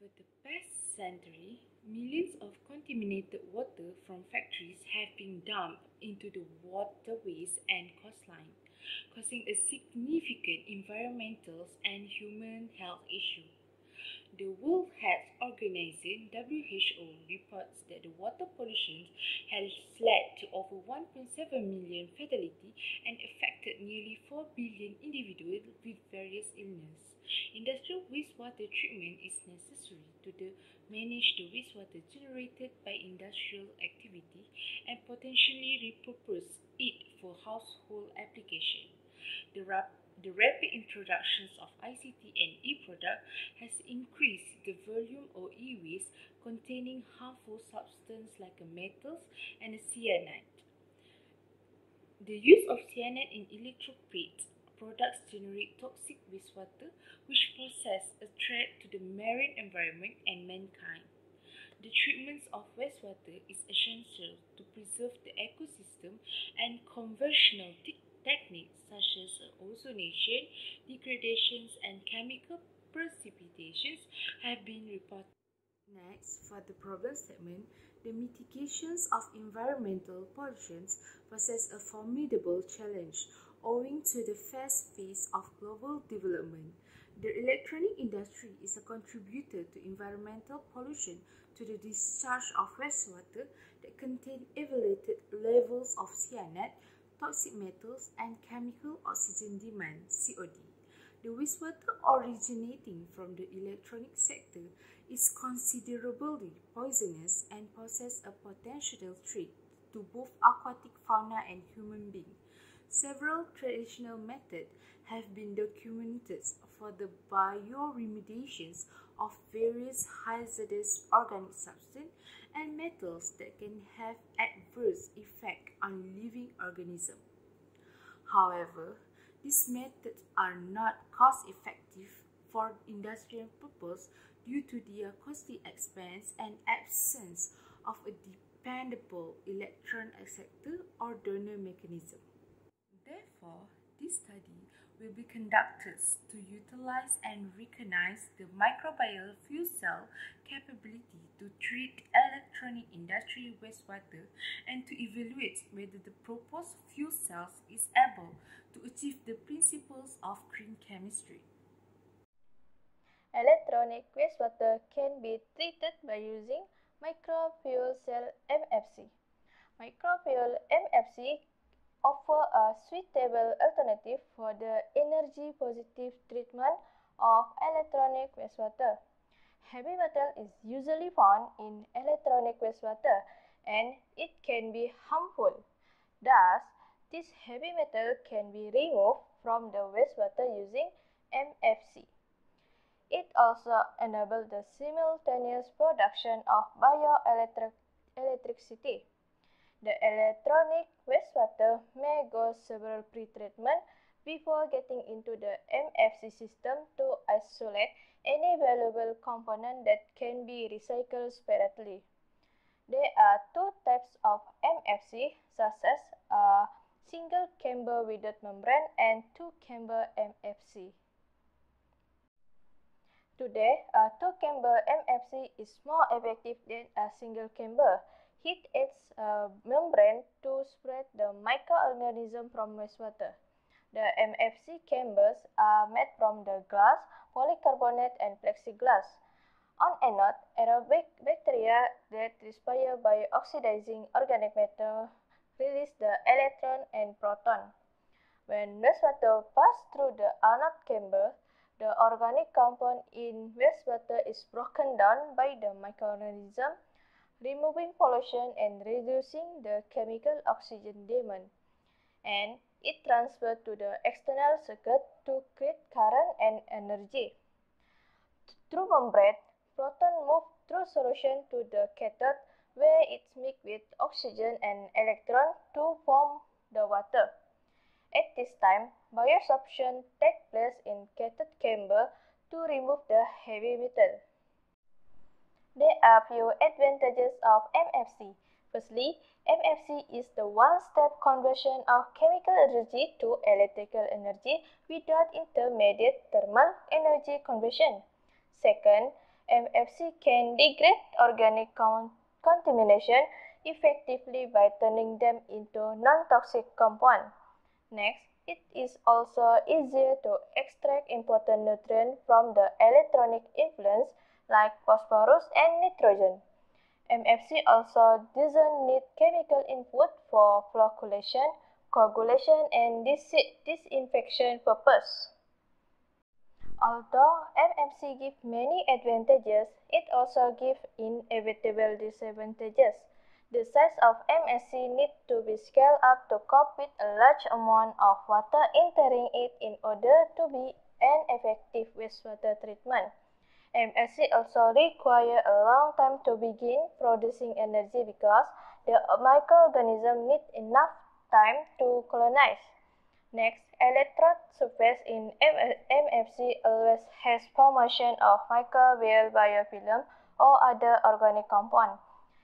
For the past century, millions of contaminated water from factories have been dumped into the waterways and coastline, causing a significant environmental and human health issue. The World Health Organization (WHO) reports that the water pollution has led to over 1.7 million fatalities and affected nearly 4 billion individuals with various illnesses. Industrial wastewater treatment is necessary to manage the wastewater generated by industrial activity and potentially repurpose it for household application. The rapid introduction of ICT and e-products has increased the volume of e-waste containing harmful substances like metals and cyanide. The use of cyanide in electroplate products generate toxic wastewater which poses a threat to the marine environment and mankind. The treatment of wastewater is essential to preserve the ecosystem, and conventional techniques such as ozonation, degradations, and chemical precipitations have been reported. Next, for the problem statement, the mitigations of environmental pollution poses a formidable challenge owing to the fast pace of global development. The electronic industry is a contributor to environmental pollution to the discharge of wastewater that contain elevated levels of cyanide, toxic metals, and chemical oxygen demand (COD). The wastewater originating from the electronic sector is considerably poisonous and poses a potential threat to both aquatic fauna and human beings. Several traditional methods have been documented for the bioremediation of various hazardous organic substances and metals that can have adverse effects on living organisms. However, these methods are not cost-effective for industrial purposes due to their costly expense and absence of a dependable electron acceptor or donor mechanism. Therefore, this study will be conducted to utilize and recognize the microbial fuel cell capability to treat electronic industry wastewater and to evaluate whether the proposed fuel cells is able to achieve the principles of green chemistry. Electronic wastewater can be treated by using microfuel cell MFC. Microfuel MFC offer a suitable alternative for the energy-positive treatment of electronic wastewater. Heavy metal is usually found in electronic wastewater and it can be harmful. Thus, this heavy metal can be removed from the wastewater using MFC. It also enables the simultaneous production of bioelectricity. The electronic wastewater may go several pre-treatments before getting into the MFC system to isolate any valuable component that can be recycled separately. There are two types of MFC, such as a single-chamber without membrane and two-chamber MFC. Today, a two-chamber MFC is more effective than a single-chamber. Heat adds a membrane to spread the microorganisms from wastewater. The MFC chambers are made from the glass, polycarbonate, and plexiglass. On anode, aerobic bacteria that respire by oxidizing organic matter release the electron and proton. When wastewater passes through the anode chamber, the organic compound in wastewater is broken down by the microorganism, removing pollution and reducing the chemical oxygen demand, and it transfers to the external circuit to create current and energy. Through membrane, proton move through solution to the cathode where it mixes with oxygen and electron to form the water. At this time, biosorption takes place in cathode chamber to remove the heavy metal. There are few advantages of MFC. Firstly, MFC is the one-step conversion of chemical energy to electrical energy without intermediate thermal energy conversion. Second, MFC can degrade organic contamination effectively by turning them into non-toxic compounds. Next, it is also easier to extract important nutrients from the electronic effluents like phosphorus and nitrogen. MFC also doesn't need chemical input for flocculation, coagulation, and disinfection purpose. Although MFC gives many advantages, it also gives inevitable disadvantages. The size of MFC needs to be scaled up to cope with a large amount of water entering it in order to be an effective wastewater treatment. MSC also requires a long time to begin producing energy because the microorganism needs enough time to colonize. Next, electrode surface in MFC always has formation of microbial biofilm or other organic compound.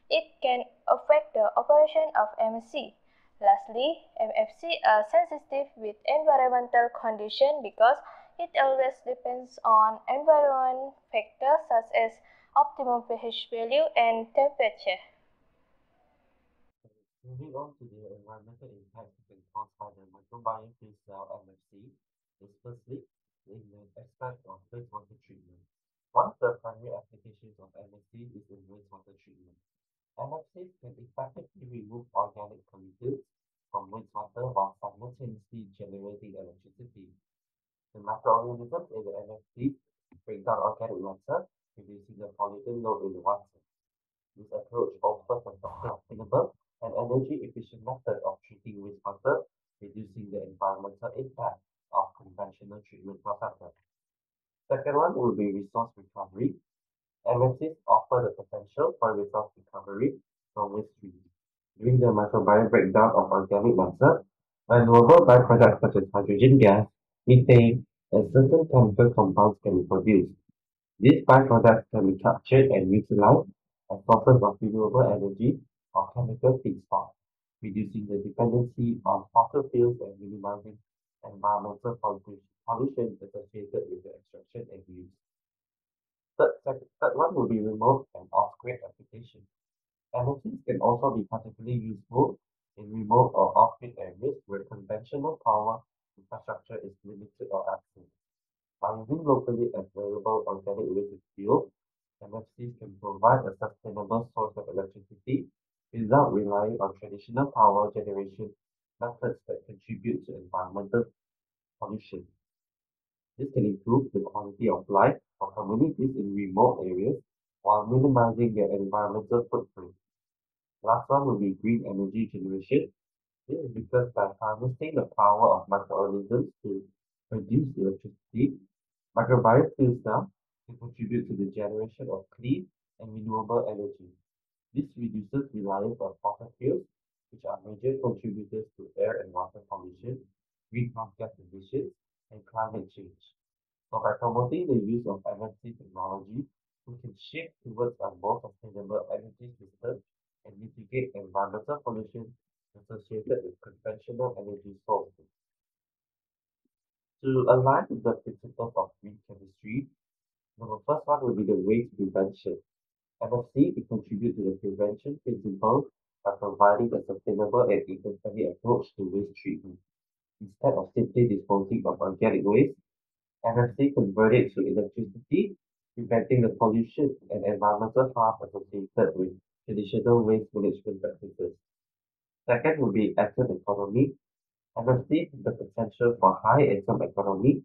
It can affect the operation of MFC. Lastly, MFC are sensitive with environmental conditions because it always depends on environment factors such as optimum pH value and temperature. Moving on to the environmental impact that can caused by the microbiome fuel cell MFC is firstly in the aspect of wastewater treatment. One of the primary applications of MFC is in wastewater treatment. MFC can effectively remove organic pollutants from wastewater while simultaneously generating electricity. The microorganisms in the MFC break down organic matter, reducing the pollutant load in the water. This approach offers a sustainable and energy-efficient method of treating wastewater, reducing the environmental impact of conventional treatment processes. Second one will be resource recovery. MNCs offer the potential for resource recovery from waste streams. During the microbiome breakdown of organic matter, renewable byproducts such as hydrogen gas, methane, and certain chemical compounds can be produced. These byproducts can be captured and utilized as sources of renewable energy or chemical feedstock, reducing the dependency on fossil fuels and minimizing environmental pollution associated with the extraction and use. Third one will be remote and off-grid application. MOCs can also be particularly useful in remote or off-grid areas where conventional power infrastructure is limited or absent. By using locally available organic waste as fuel, MFCs can provide a sustainable source of electricity without relying on traditional power generation methods that contribute to environmental pollution. This can improve the quality of life for communities in remote areas while minimizing their environmental footprint. Last one will be green energy generation. This is because by harnessing the power of microorganisms to produce electricity, microbiome fuel cells can contribute to the generation of clean and renewable energy. This reduces reliance on fossil fuels, which are major contributors to air and water pollution, greenhouse gas emissions, and climate change. So by promoting the use of MNC technology, we can shift towards a more sustainable energy system and mitigate environmental pollution associated with conventional energy sources. To align with the principles of green chemistry, the first one will be the waste prevention. MFC it contributes to the prevention principle by providing a sustainable and eco-friendly approach to waste treatment. Instead of simply disposing of organic waste, MFC convert it to electricity, preventing the pollution and environmental harm associated with traditional waste management practices. Second would be atom economy. MFC has the potential for high atom economy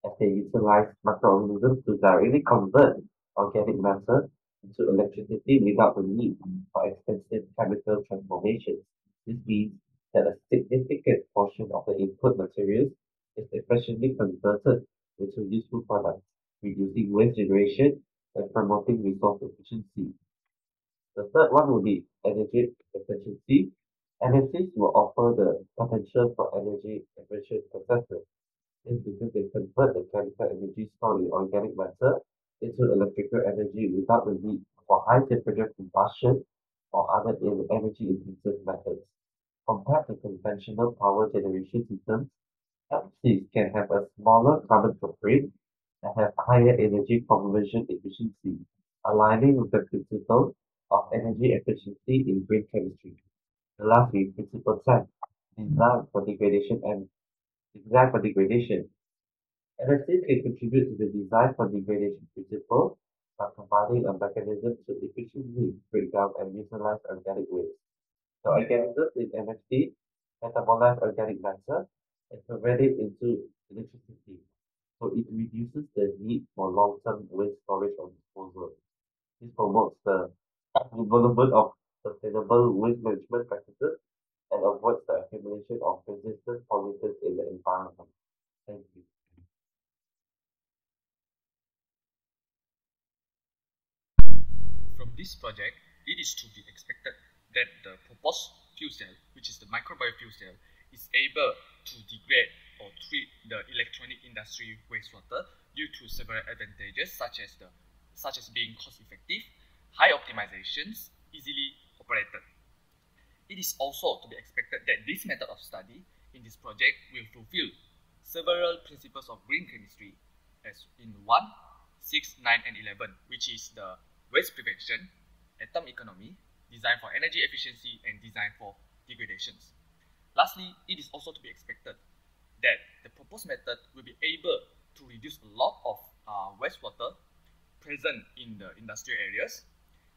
as they utilize microorganisms to directly convert organic matter into electricity without the need for expensive chemical transformations. This means that a significant portion of the input materials is efficiently converted into useful products, reducing waste generation and promoting resource efficiency. The third one will be energy efficiency. MFCs will offer the potential for energy efficient processes. This is because they convert the chemical energy stored in organic matter into electrical energy without the need for high temperature combustion or other energy intensive methods. Compared to conventional power generation systems, MFCs can have a smaller carbon footprint and have higher energy conversion efficiency. aligning with the principle of energy efficiency in green chemistry. Lastly, principle 10, design for degradation and design for degradation. NFTs can contribute to the design for degradation principle by providing a mechanism to efficiently break down and utilize organic waste. The organisms in NFT metabolize organic matter and convert it into electricity, so it reduces the need for long-term waste storage or disposal. This promotes the development of sustainable waste management practices and avoids the accumulation of resistant pollutants in the environment. Thank you. From this project, it is to be expected that the proposed fuel cell, which is the microbial fuel cell, is able to degrade or treat the electronic industry wastewater due to several advantages such as being cost effective, high optimizations, easily operated. It is also to be expected that this method of study in this project will fulfill several principles of green chemistry as in 1, 6, 9, and 11, which is the waste prevention, atom economy, design for energy efficiency, and design for degradations. Lastly, it is also to be expected that the proposed method will be able to reduce a lot of wastewater present in the industrial areas,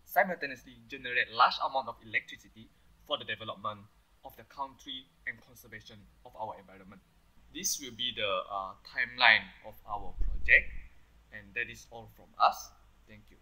simultaneously generate large amount of electricity for the development of the country and conservation of our environment. This will be the timeline of our project, and that is all from us. Thank you.